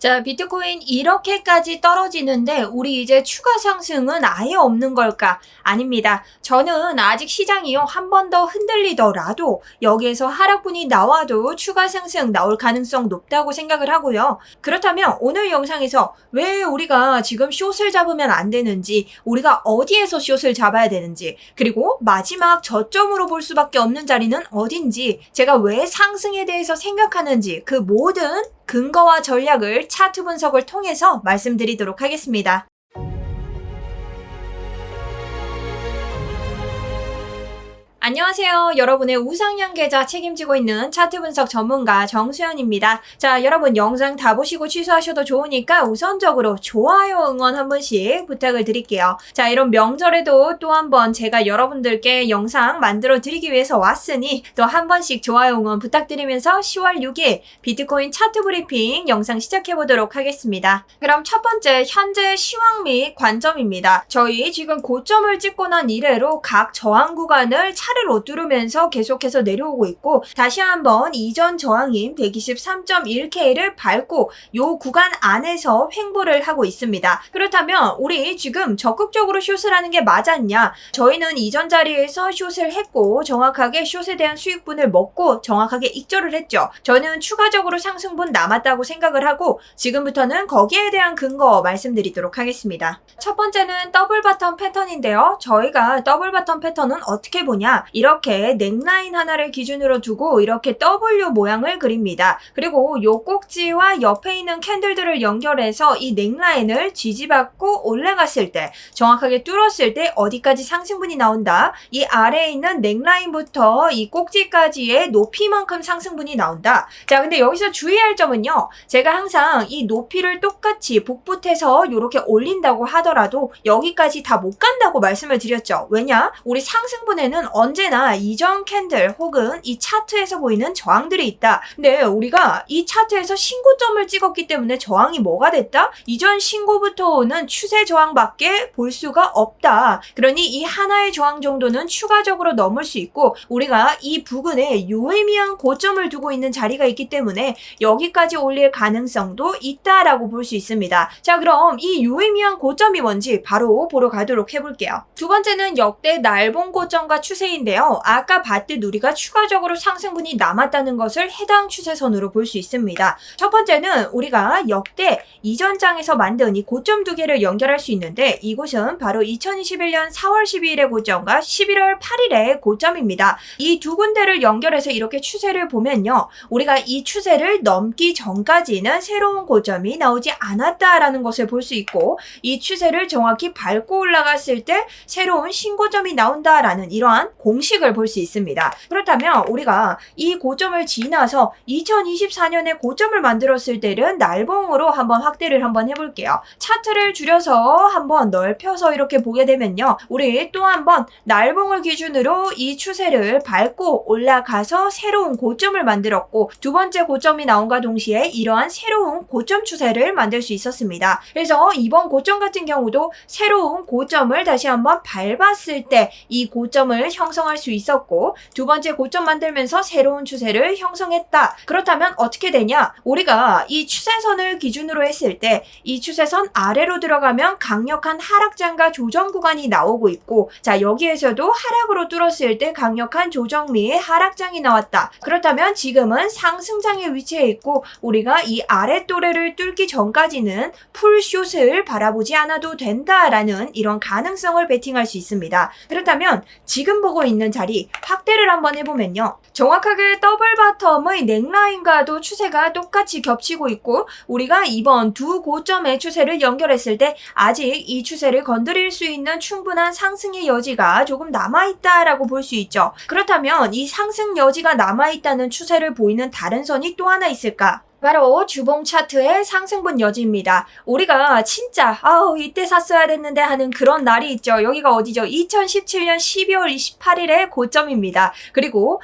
자, 비트코인 이렇게까지 떨어지는데 우리 이제 추가 상승은 아예 없는 걸까? 아닙니다. 저는 아직 시장이요 한 번 더 흔들리더라도 여기에서 하락분이 나와도 추가 상승 나올 가능성 높다고 생각을 하고요. 그렇다면 오늘 영상에서 왜 우리가 지금 숏을 잡으면 안 되는지, 우리가 어디에서 숏을 잡아야 되는지, 그리고 마지막 저점으로 볼 수밖에 없는 자리는 어딘지, 제가 왜 상승에 대해서 생각하는지 그 모든 근거와 전략을 차트 분석을 통해서 말씀드리도록 하겠습니다. 안녕하세요. 여러분의 우상향 계좌 책임지고 있는 차트 분석 전문가 정수연입니다. 자, 여러분 영상 다 보시고 취소하셔도 좋으니까 우선적으로 좋아요 응원 한 번씩 부탁을 드릴게요. 자, 이런 명절에도 또 한 번 제가 여러분들께 영상 만들어 드리기 위해서 왔으니 또 한 번씩 좋아요 응원 부탁드리면서 10월 6일 비트코인 차트 브리핑 영상 시작해 보도록 하겠습니다. 그럼 첫 번째 현재 시황 및 관점입니다. 저희 지금 고점을 찍고 난 이래로 각 저항 구간을 차례로 뚫으면서 계속해서 내려오고 있고, 다시 한번 이전 저항인 123.1K를 밟고 요 구간 안에서 횡보를 하고 있습니다. 그렇다면 우리 지금 적극적으로 숏을 하는 게 맞았냐? 저희는 이전 자리에서 숏을 했고 정확하게 숏에 대한 수익분을 먹고 정확하게 익절을 했죠. 저는 추가적으로 상승분 남았다고 생각을 하고 지금부터는 거기에 대한 근거 말씀드리도록 하겠습니다. 첫 번째는 더블 바텀 패턴인데요. 저희가 더블 바텀 패턴은 어떻게 보냐? 이렇게 넥라인 하나를 기준으로 두고 이렇게 W 모양을 그립니다. 그리고 요 꼭지와 옆에 있는 캔들들을 연결해서 이 넥라인을 지지받고 올라갔을 때, 정확하게 뚫었을 때 어디까지 상승분이 나온다. 이 아래에 있는 넥라인부터 이 꼭지까지의 높이만큼 상승분이 나온다. 자, 근데 여기서 주의할 점은요. 제가 항상 이 높이를 똑같이 복붙해서 이렇게 올린다고 하더라도 여기까지 다 못 간다고 말씀을 드렸죠. 왜냐? 우리 상승분에는 언제나 이전 캔들 혹은 이 차트에서 보이는 저항들이 있다. 근데 우리가 이 차트에서 신고점을 찍었기 때문에 저항이 뭐가 됐다? 이전 신고부터 오는 추세 저항밖에 볼 수가 없다. 그러니 이 하나의 저항 정도는 추가적으로 넘을 수 있고, 우리가 이 부근에 유의미한 고점을 두고 있는 자리가 있기 때문에 여기까지 올릴 가능성도 있다라고 볼 수 있습니다. 자, 그럼 이 유의미한 고점이 뭔지 바로 보러 가도록 해볼게요. 두 번째는 역대 날봉 고점과 추세인데요. 아까 봤듯 우리가 추가적으로 상승분이 남았다는 것을 해당 추세선으로 볼 수 있습니다. 첫 번째는 우리가 역대 이전 장에서 만든 이 고점 두 개를 연결할 수 있는데, 이곳은 바로 2021년 4월 12일의 고점과 11월 8일의 고점입니다. 이 두 군데를 연결해서 이렇게 추세를 보면요. 우리가 이 추세를 넘기 전까지는 새로운 고점이 나오지 않았다라는 것을 볼 수 있고, 이 추세를 정확히 밟고 올라갔을 때 새로운 신고점이 나온다라는 이러한 공식을 볼 수 있습니다. 그렇다면 우리가 이 고점을 지나서 2024년에 고점을 만들었을 때는 날봉으로 한번 확대를 한번 해볼게요. 차트를 줄여서 한번 넓혀서 이렇게 보게 되면요. 우리 또 한번 날봉을 기준으로 이 추세를 밟고 올라가서 새로운 고점을 만들었고, 두 번째 고점이 나온과 동시에 이러한 새로운 고점 추세를 만들 수 있었습니다. 그래서 이번 고점 같은 경우도 새로운 고점을 다시 한번 밟았을 때 이 고점을 형성할 수 있었고, 두 번째 고점 만들면서 새로운 추세를 형성했다. 그렇다면 어떻게 되냐? 우리가 이 추세선을 기준으로 했을 때 이 추세선 아래로 들어가면 강력한 하락장과 조정 구간이 나오고 있고, 자, 여기에서도 하락으로 뚫었을 때 강력한 조정 및 하락장이 나왔다. 그렇다면 지금은 상승장에 위치해 있고 우리가 이 아래 또래를 뚫기 전까지는 풀숏을 바라보지 않아도 된다라는 이런 가능성을 베팅할 수 있습니다. 그렇다면 지금 보고 있는 자리 확대를 한번 해보면요. 정확하게 더블 바텀의 넥라인과도 추세가 똑같이 겹치고 있고, 우리가 이번 두 고점의 추세를 연결했을 때 아직 이 추세를 건드릴 수 있는 충분한 상승의 여지가 조금 남아있다라고 볼 수 있죠. 그렇다면 이 상승 여지가 남아있다는 추세를 보이는 다른 선이 또 하나 있을까? 바로 주봉 차트의 상승분 여지입니다. 우리가 진짜 이때 샀어야 됐는데 하는 그런 날이 있죠. 여기가 어디죠? 2017년 12월 28일의 고점입니다. 그리고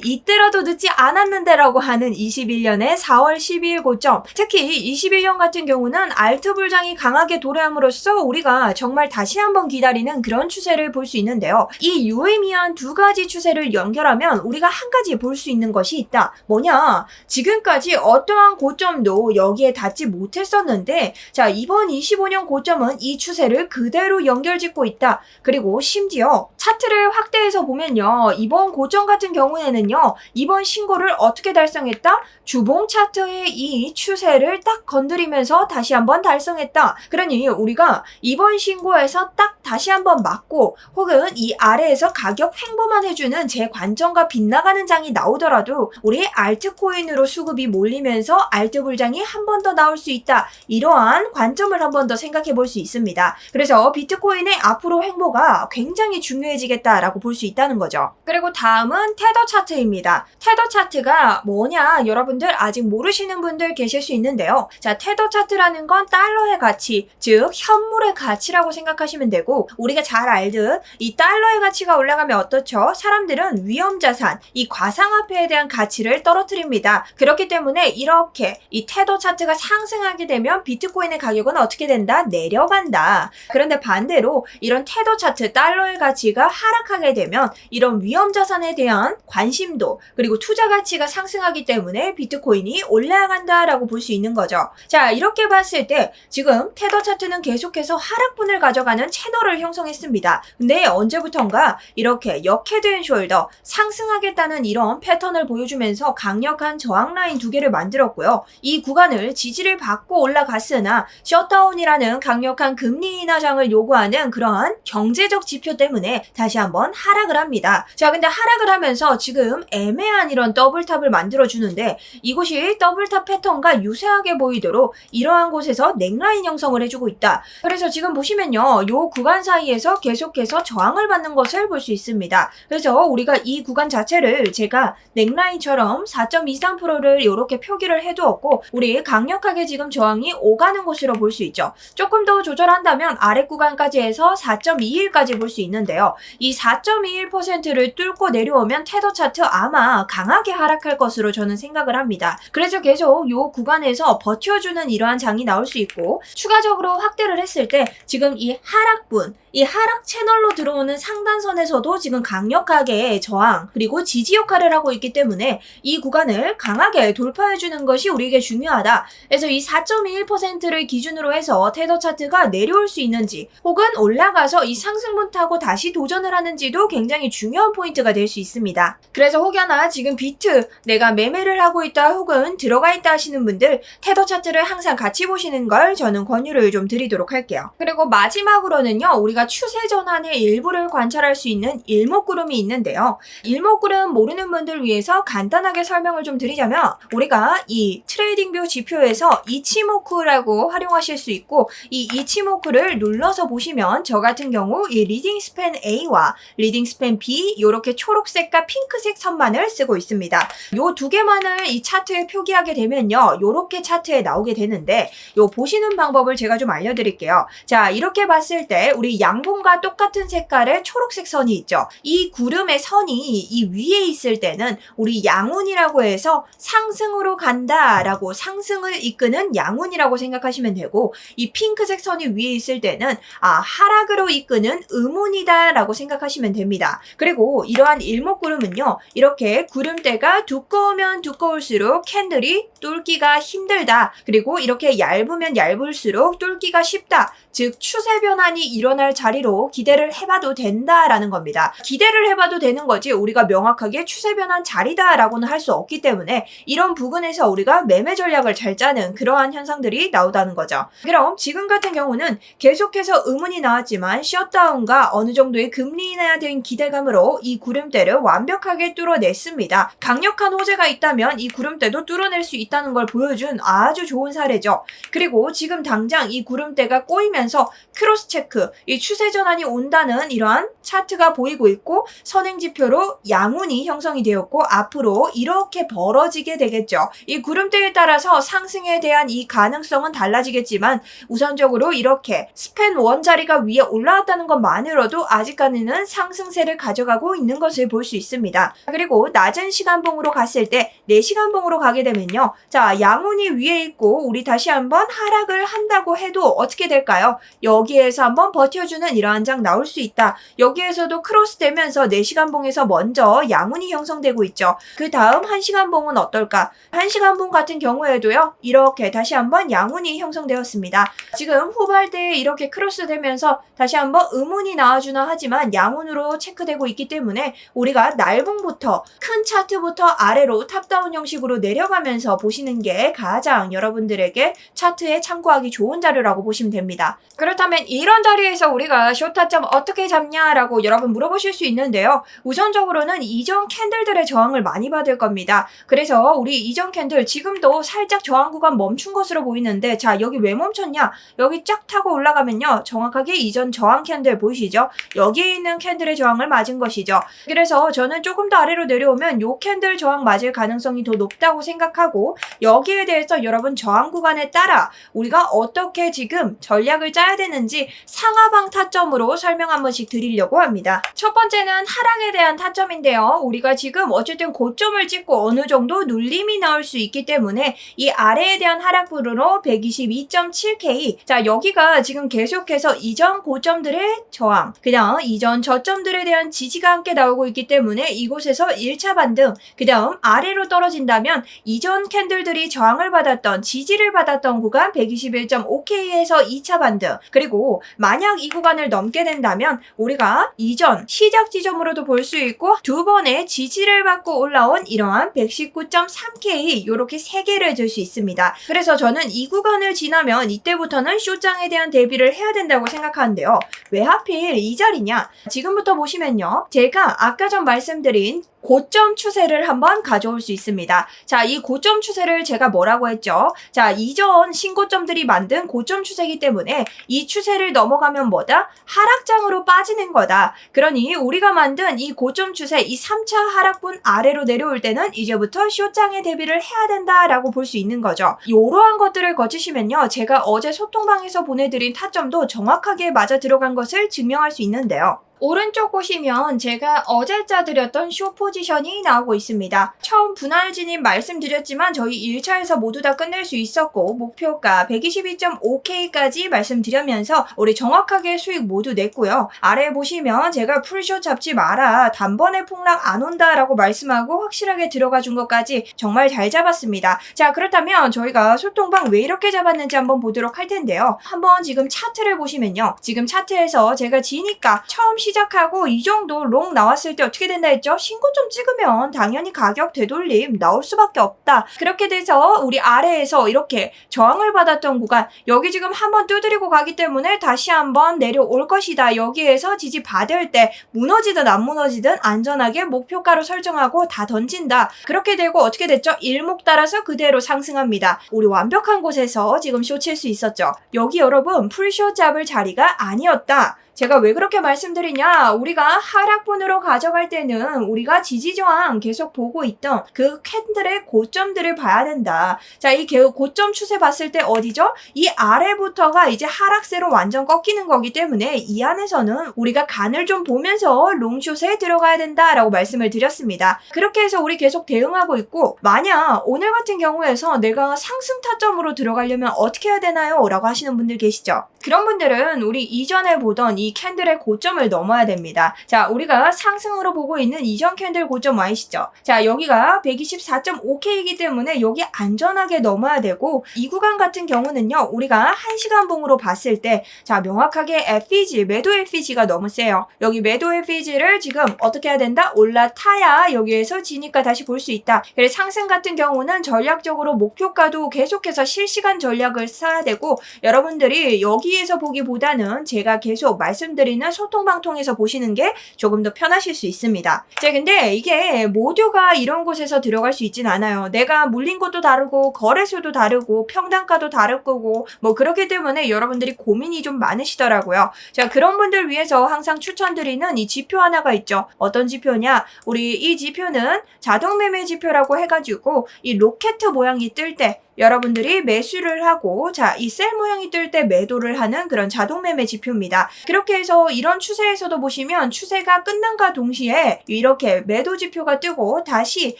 이때라도 늦지 않았는데 라고 하는 21년의 4월 12일 고점. 특히 21년 같은 경우는 알트 불장이 강하게 도래함으로써 우리가 정말 다시 한번 기다리는 그런 추세를 볼 수 있는데요. 이 유의미한 두 가지 추세를 연결하면 우리가 한 가지 볼 수 있는 것이 있다. 뭐냐? 지금까지 어떤 어떠한 고점도 여기에 닿지 못했었는데 자, 이번 25년 고점은 이 추세를 그대로 연결짓고 있다. 그리고 심지어 차트를 확대해서 보면요. 이번 고점 같은 경우에는요. 이번 신고를 어떻게 달성했다? 주봉 차트의 이 추세를 딱 건드리면서 다시 한번 달성했다. 그러니 우리가 이번 신고에서 딱 다시 한번 맞고 혹은 이 아래에서 가격 횡보만 해주는 제 관점과 빗나가는 장이 나오더라도 우리 알트코인으로 수급이 몰리면서 알트 불장이 한 번 더 나올 수 있다. 이러한 관점을 한 번 더 생각해 볼 수 있습니다. 그래서 비트코인의 앞으로 횡보가 굉장히 중요해지겠다라고 볼 수 있다는 거죠. 그리고 다음은 테더 차트입니다. 테더 차트가 뭐냐 여러분들 아직 모르시는 분들 계실 수 있는데요. 자, 테더 차트라는 건 달러의 가치, 즉 현물의 가치라고 생각하시면 되고 우리가 잘 알듯 이 달러의 가치가 올라가면 어떻죠? 사람들은 위험자산, 이 과상화폐에 대한 가치를 떨어뜨립니다. 그렇기 때문에 이렇게 이 테더 차트가 상승하게 되면 비트코인의 가격은 어떻게 된다? 내려간다. 그런데 반대로 이런 테더 차트, 달러의 가치가 하락하게 되면 이런 위험자산에 대한 관심도 그리고 투자 가치가 상승하기 때문에 비트코인이 올라간다라고 볼 수 있는 거죠. 자, 이렇게 봤을 때 지금 테더 차트는 계속해서 하락분을 가져가는 채널을 형성했습니다. 근데 언제부턴가 이렇게 역헤드 앤 숄더 상승하겠다는 이런 패턴을 보여주면서 강력한 저항 라인 두 개를 만들었고요. 이 구간을 지지를 받고 올라갔으나 셧다운이라는 강력한 금리 인하장을 요구하는 그러한 경제적 지표 때문에 다시 한번 하락을 합니다. 자, 근데 하락을 하면서 지금 애매한 이런 더블탑을 만들어주는데 이곳이 더블탑 패턴과 유사하게 보이도록 이러한 곳에서 넥라인 형성을 해주고 있다. 그래서 지금 보시면요. 요 구간 사이에서 계속해서 저항을 받는 것을 볼 수 있습니다. 그래서 우리가 이 구간 자체를 제가 넥라인처럼 4.23%를 이렇게 표기를 해두었고 우리 강력하게 지금 저항이 오가는 곳으로 볼 수 있죠. 조금 더 조절한다면 아래 구간까지 해서 4.21까지 볼 수 있는데요. 이 4.21%를 뚫고 내려오면 테더 차트 아마 강하게 하락할 것으로 저는 생각을 합니다. 그래서 계속 이 구간에서 버텨주는 이러한 장이 나올 수 있고 추가적으로 확대를 했을 때 지금 이 하락분, 이 하락 채널로 들어오는 상단선에서도 지금 강력하게 저항 그리고 지지 역할을 하고 있기 때문에 이 구간을 강하게 돌파해주는 것이 우리에게 중요하다. 그래서 이 4.21%를 기준으로 해서 테더 차트가 내려올 수 있는지 혹은 올라가서 이 상승분 타고 다시 도전을 하는지도 굉장히 중요한 포인트가 될 수 있습니다. 그래서 혹여나 지금 비트 내가 매매를 하고 있다 혹은 들어가 있다 하시는 분들 테더 차트를 항상 같이 보시는 걸 저는 권유를 좀 드리도록 할게요. 그리고 마지막으로는요. 우리가 추세 전환의 일부를 관찰할 수 있는 일목구름이 있는데요. 일목구름 모르는 분들 위해서 간단하게 설명을 좀 드리자면 우리가 이 트레이딩뷰 지표에서 이치모쿠라고 활용하실 수 있고 이 이치모쿠를 눌러서 보시면 저 같은 경우 이 리딩 스팬 A와 리딩 스팬 B 이렇게 초록색과 핑크색 선만을 쓰고 있습니다. 요 두 개만을 이 차트에 표기하게 되면요. 요렇게 차트에 나오게 되는데 요 보시는 방법을 제가 좀 알려드릴게요. 자, 이렇게 봤을 때 우리 양봉과 똑같은 색깔의 초록색 선이 있죠. 이 구름의 선이 이 위에 있을 때는 우리 양운이라고 해서 상승으로 간다라고 상승을 이끄는 양운이라고 생각하시면 되고 이 핑크색 선이 위에 있을 때는 하락으로 이끄는 음운이다라고 생각하시면 됩니다. 그리고 이러한 일목구름은요. 이렇게 구름대가 두꺼우면 두꺼울수록 캔들이 뚫기가 힘들다. 그리고 이렇게 얇으면 얇을수록 뚫기가 쉽다. 즉 추세 변환이 일어날 자리로 기대를 해봐도 된다라는 겁니다. 기대를 해봐도 되는 거지 우리가 명확하게 추세 변환 자리다라고는 할 수 없기 때문에 이런 부분에서 우리가 매매 전략을 잘 짜는 그러한 현상들이 나오다는 거죠. 그럼 지금 같은 경우는 계속해서 의문이 나왔지만 셧다운과 어느 정도의 금리 인하된 기대감으로 이 구름대를 완벽하게 뚫어냈습니다. 강력한 호재가 있다면 이 구름대도 뚫어낼 수 있다는 걸 보여준 아주 좋은 사례죠. 그리고 지금 당장 이 구름대가 꼬이면서 크로스 체크, 이 추세 전환이 온다는 이러한 차트가 보이고 있고 선행지표로 양운이 형성이 되었고 앞으로 이렇게 벌어지게 되겠죠. 이 구름대에 따라서 상승에 대한 이 가능성은 달라지겠지만 우선적으로 이렇게 스팬 원자리가 위에 올라왔다는 것만으로도 아직까지는 상승세를 가져가고 있는 것을 볼 수 있습니다. 그리고 낮은 시간봉으로 갔을 때 4시간봉으로 가게 되면요. 자, 양운이 위에 있고 우리 다시 한번 하락을 한다고 해도 어떻게 될까요? 여기에서 한번 버텨주는 이러한 장 나올 수 있다. 여기에서도 크로스 되면서 4시간봉에서 먼저 양운이 형성되고 있죠. 그 다음 1시간봉은 어떨까? 1시간분 같은 경우에도요. 이렇게 다시 한번 양운이 형성되었습니다. 지금 후발대에 이렇게 크로스되면서 다시 한번 음운이 나와주나 하지만 양운으로 체크되고 있기 때문에 우리가 날봉부터 큰 차트부터 아래로 탑다운 형식으로 내려가면서 보시는 게 가장 여러분들에게 차트에 참고하기 좋은 자료라고 보시면 됩니다. 그렇다면 이런 자리에서 우리가 숏타점 어떻게 잡냐라고 여러분 물어보실 수 있는데요. 우선적으로는 이전 캔들들의 저항을 많이 받을 겁니다. 그래서 우리 이전 캔들 지금도 살짝 저항 구간 멈춘 것으로 보이는데 자 여기 왜 멈췄냐? 여기 쫙 타고 올라가면요. 정확하게 이전 저항 캔들 보이시죠? 여기에 있는 캔들의 저항을 맞은 것이죠. 그래서 저는 조금 더 아래로 내려오면 요 캔들 저항 맞을 가능성이 더 높다고 생각하고 여기에 대해서 여러분 저항 구간에 따라 우리가 어떻게 지금 전략을 짜야 되는지 상하방 타점으로 설명 한 번씩 드리려고 합니다. 첫 번째는 하락에 대한 타점인데요. 우리가 지금 어쨌든 고점을 찍고 어느 정도 눌림이 나올 수 있기 때문에 이 아래에 대한 하락분으로 122.7K 자 여기가 지금 계속해서 이전 고점들의 저항 그냥 이전 저점들에 대한 지지가 함께 나오고 있기 때문에 이곳에서 1차 반등 그 다음 아래로 떨어진다면 이전 캔들들이 저항을 받았던 지지를 받았던 구간 121.5K에서 2차 반등 그리고 만약 이 구간을 넘게 된다면 우리가 이전 시작 지점으로도 볼 수 있고 두 번의 지지를 받고 올라온 이러한 119.3K 요렇게 3개를 줄 수 있습니다. 그래서 저는 이 구간을 지나면 이때부터는 숏장에 대한 대비를 해야 된다고 생각하는데요. 왜 하필 이 자리냐? 지금부터 보시면요. 제가 아까 전 말씀드린 고점 추세를 한번 가져올 수 있습니다. 자, 이 고점 추세를 제가 뭐라고 했죠? 자, 이전 신고점들이 만든 고점 추세이기 때문에 이 추세를 넘어가면 뭐다? 하락장으로 빠지는 거다. 그러니 우리가 만든 이 고점 추세, 이 3차 하락분 아래로 내려올 때는 이제부터 숏장에 대비를 해야 된다라고 볼 수 있는 거죠. 이러한 것들을 거치시면요. 제가 어제 소통방에서 보내드린 타점도 정확하게 맞아 들어간 것을 증명할 수 있는데요. 오른쪽 보시면 제가 어제 짜드렸던 숏 포지션이 나오고 있습니다. 처음 분할 진입 말씀드렸지만 저희 1차에서 모두 다 끝낼 수 있었고 목표가 122.5K까지 말씀드리면서 우리 정확하게 수익 모두 냈고요. 아래 보시면 제가 풀숏 잡지 마라 단번에 폭락 안 온다 라고 말씀하고 확실하게 들어가 준 것까지 정말 잘 잡았습니다. 자 그렇다면 저희가 소통방 왜 이렇게 잡았는지 한번 보도록 할 텐데요. 한번 지금 차트를 보시면요. 지금 차트에서 제가 지니까 처음 시작하고 이 정도 롱 나왔을 때 어떻게 된다 했죠? 신고점 찍으면 당연히 가격 되돌림 나올 수밖에 없다. 그렇게 돼서 우리 아래에서 이렇게 저항을 받았던 구간 여기 지금 한번 두드리고 가기 때문에 다시 한번 내려올 것이다. 여기에서 지지 받을 때 무너지든 안 무너지든 안전하게 목표가로 설정하고 다 던진다. 그렇게 되고 어떻게 됐죠? 일목 따라서 그대로 상승합니다. 우리 완벽한 곳에서 지금 숏 칠 수 있었죠. 여기 여러분 풀숏 잡을 자리가 아니었다. 제가 왜 그렇게 말씀드리냐? 우리가 하락분으로 가져갈 때는 우리가 지지저항 계속 보고 있던 그 캔들의 고점들을 봐야 된다. 자, 이 고점 추세 봤을 때 어디죠? 이 아래부터가 이제 하락세로 완전 꺾이는 거기 때문에 이 안에서는 우리가 간을 좀 보면서 롱숏에 들어가야 된다라고 말씀을 드렸습니다. 그렇게 해서 우리 계속 대응하고 있고 만약 오늘 같은 경우에서 내가 상승 타점으로 들어가려면 어떻게 해야 되나요? 라고 하시는 분들 계시죠? 그런 분들은 우리 이전에 보던 이 캔들의 고점을 넘어야 됩니다. 자, 우리가 상승으로 보고 있는 이전 캔들 고점 아시죠? 자, 여기가 124.5K이기 때문에 여기 안전하게 넘어야 되고 이 구간 같은 경우는요. 우리가 1시간 봉으로 봤을 때 자, 명확하게 FEG, 매도 FEG가 너무 세요. 여기 매도 FEG를 지금 어떻게 해야 된다? 올라타야 여기에서 지니까 다시 볼 수 있다. 그래서 상승 같은 경우는 전략적으로 목표가도 계속해서 실시간 전략을 써야 되고 여러분들이 여기에서 보기보다는 제가 계속 말씀드리는 소통방통에서 보시는 게 조금 더 편하실 수 있습니다. 자, 근데 이게 모두가 이런 곳에서 들어갈 수 있진 않아요. 내가 물린 것도 다르고 거래소도 다르고 평단가도 다를 거고 뭐 그렇기 때문에 여러분들이 고민이 좀 많으시더라고요. 자, 그런 분들 위해서 항상 추천드리는 이 지표 하나가 있죠. 어떤 지표냐? 우리 이 지표는 자동매매 지표라고 해가지고 이 로켓 모양이 뜰 때 여러분들이 매수를 하고 자, 이 셀 모양이 뜰 때 매도를 하는 그런 자동매매 지표입니다. 그렇게 해서 이런 추세에서도 보시면 추세가 끝난과 동시에 이렇게 매도 지표가 뜨고 다시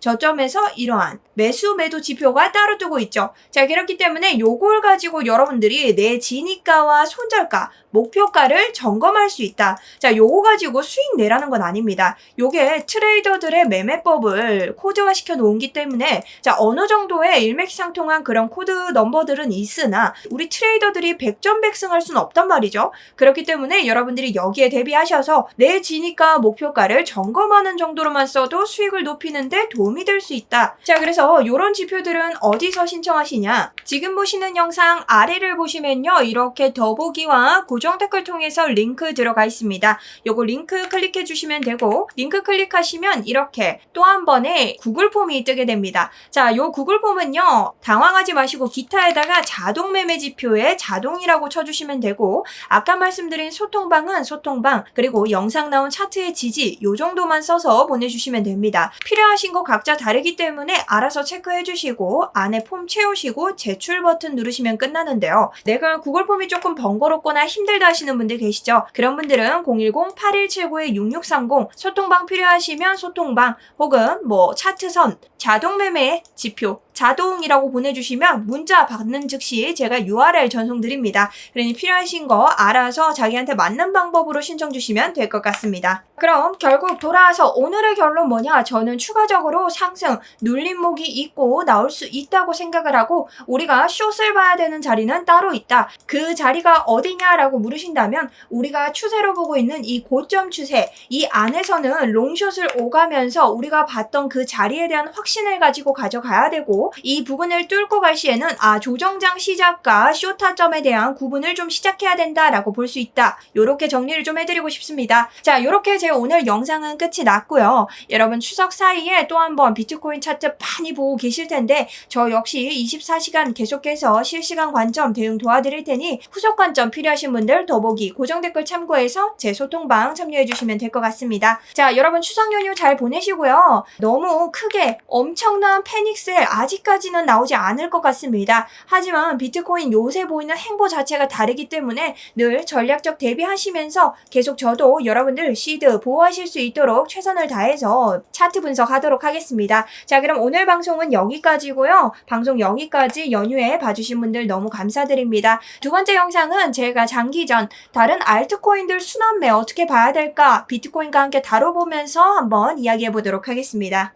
저점에서 이러한 매수 매도 지표가 따로 뜨고 있죠. 자, 그렇기 때문에 요걸 가지고 여러분들이 내 진입가와 손절가 목표가를 점검할 수 있다. 자, 요거 가지고 수익 내라는 건 아닙니다. 요게 트레이더들의 매매법을 코드화 시켜 놓은기 때문에 자, 어느 정도의 일맥상통한 그런 코드 넘버들은 있으나 우리 트레이더들이 백전백승할 수는 없단 말이죠. 그렇기 때문에 여러분들이 여기에 대비하셔서 내 지니까 목표가를 점검하는 정도로만 써도 수익을 높이는데 도움이 될 수 있다. 자, 그래서 요런 지표들은 어디서 신청하시냐? 지금 보시는 영상 아래를 보시면요, 이렇게 더보기와 고정 댓글 통해서 링크 들어가 있습니다. 요거 링크 클릭해 주시면 되고, 링크 클릭하시면 이렇게 또 한 번의 구글 폼이 뜨게 됩니다. 자, 요 구글 폼은요, 당황하지 마시고 기타에다가 자동 매매 지표에 자동이라고 쳐주시면 되고, 아까 말씀드린 소통방은 소통방, 그리고 영상 나온 차트의 지지, 요 정도만 써서 보내주시면 됩니다. 필요하신 거 각자 다르기 때문에 알아서 체크해 주시고, 안에 폼 채우시고 제출 버튼 누르시면 끝나는데요. 내가 구글 폼이 조금 번거롭거나 힘들다 하시는 분들 계시죠? 그런 분들은 010-8179-6630 소통방 필요하시면 소통방 혹은 뭐 차트선, 자동 매매 지표, 자동이라고 보내주시면 문자 받는 즉시 제가 URL 전송드립니다. 그러니 필요하신 거 알아서 자기한테 맞는 방법으로 신청 주시면 될 것 같습니다. 그럼 결국 돌아와서 오늘의 결론 뭐냐? 저는 추가적으로 상승, 눌림목이 있고 나올 수 있다고 생각을 하고 우리가 숏을 봐야 되는 자리는 따로 있다. 그 자리가 어디냐라고 물으신다면 우리가 추세로 보고 있는 이 고점 추세, 이 안에서는 롱숏을 오가면서 우리가 봤던 그 자리에 대한 확신을 가지고 가져가야 되고 이 부분을 뚫고 갈 시에는 조정장 시작과 숏 타점에 대한 구분을 좀 시작해야 된다라고 볼 수 있다. 요렇게 정리를 좀 해드리고 싶습니다. 자, 요렇게 제 오늘 영상은 끝이 났고요. 여러분 추석 사이에 또 한번 비트코인 차트 많이 보고 계실 텐데 저 역시 24시간 계속해서 실시간 관점 대응 도와드릴 테니 후속 관점 필요하신 분들 더보기 고정 댓글 참고해서 제 소통방 참여해 주시면 될 것 같습니다. 자, 여러분 추석 연휴 잘 보내시고요. 너무 크게 엄청난 패닉셀 아직까지는 나오지 않을 것 같습니다. 하지만 비트코인 요새 보이는 행보 자체가 다르기 때문에 늘 전략적 대비하시면서 계속 저도 여러분들 시드 보호하실 수 있도록 최선을 다해서 차트 분석하도록 하겠습니다. 자, 그럼 오늘 방송은 여기까지고요. 방송 여기까지 연휴에 봐주신 분들 너무 감사드립니다. 두 번째 영상은 제가 장기전 다른 알트코인들 순환매 어떻게 봐야 될까 비트코인과 함께 다뤄보면서 한번 이야기해 보도록 하겠습니다.